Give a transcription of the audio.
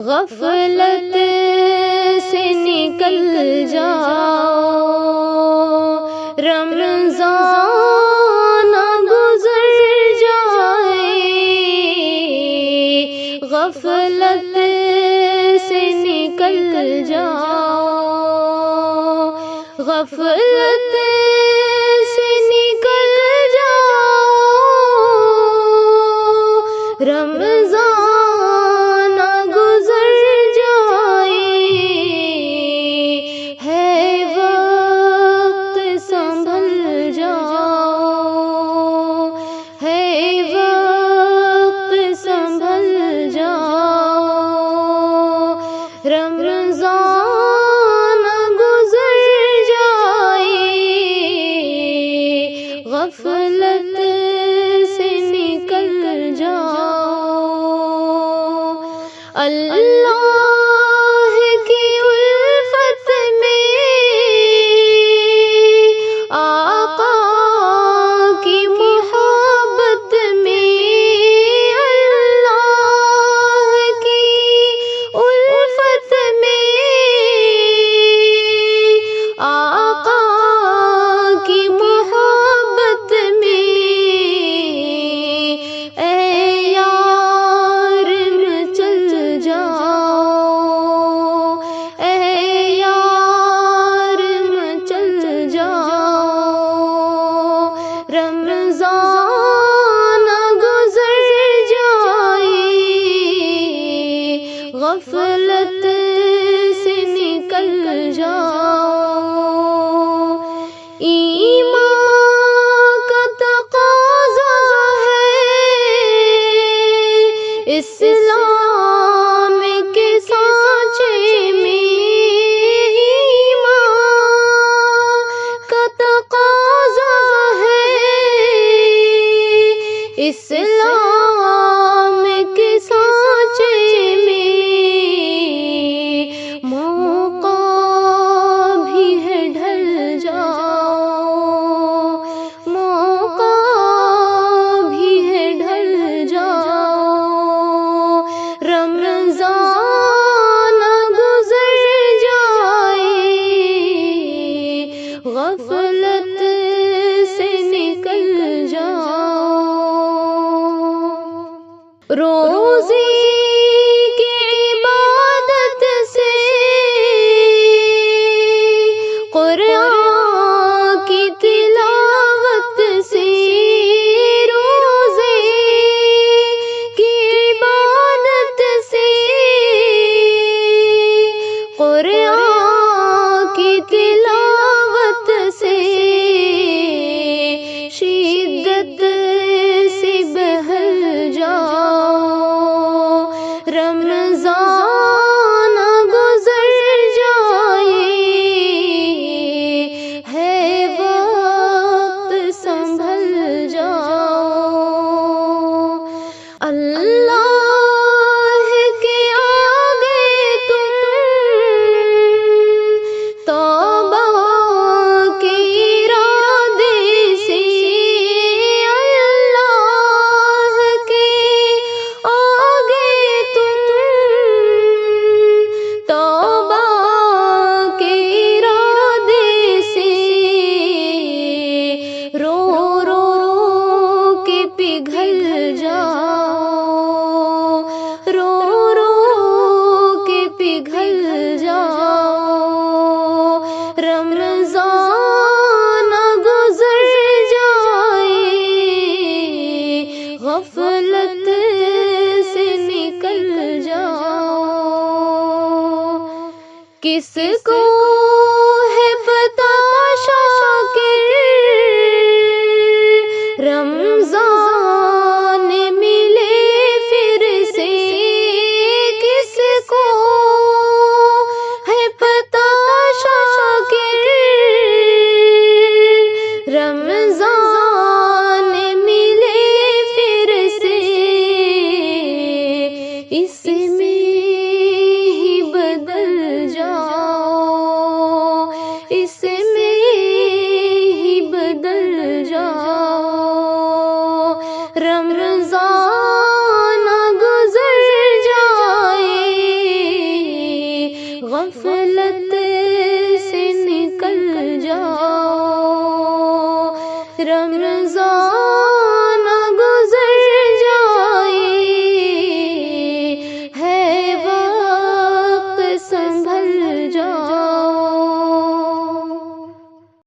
غفلت سے نکل جاؤ، رمضان گزر جائے، غفلت سے نکل جاؤ، غفلت سے نکل جاؤ، رمضان گزر جائے، ہے وقت سنبھل جاؤ، ہے وقت سنبھل جاؤ، رمضان گزر جائے، غفلت سے نکل جاؤ۔ اللہ کی الفت میں، آقا کی محبت میں، اللہ کی الفت میں، آقا کی محبت میں، اے یار مچل جاؤ، اے یار مچل جاؤ، رمضان گزر جائے، غفلت سے نکل جاؤ۔ ایمان کا تقاضا ہے اسلام کے سانچے میں، ایمان کا تقاضا ہے اسلام کے سانچے میں، موقع بھی ہے ڈھل جاؤ، موقع بھی ہے ڈھل جاؤ، رمضان گزر جائے، غفلت سے نکل جاؤ۔ روزے کی عبادت سے، قرآن کی تلاوت سے، روزے کی عبادت سے، قرآن کی تلاوت سے، شدت سے بہل جاؤ، رمضان گزر جائے، ہے وقت سنبھل جاؤ۔ اللہ کے آگے تم توبہ کے ارادے سے، اللہ کے آگے تم توبہ کے ارادے سے، رو رو کے پگھل جاؤ، رو رو کے پگھل جاؤ، رمضان گزر جائے، غفلت سے نکل جاؤ۔ کس کو ہے پتہ شاکر رمضان ملے پھر سے، کس کو ہے پتہ شاکر رمضان ملے پھر سے، اس میں ہی بدل جاؤ، رمضان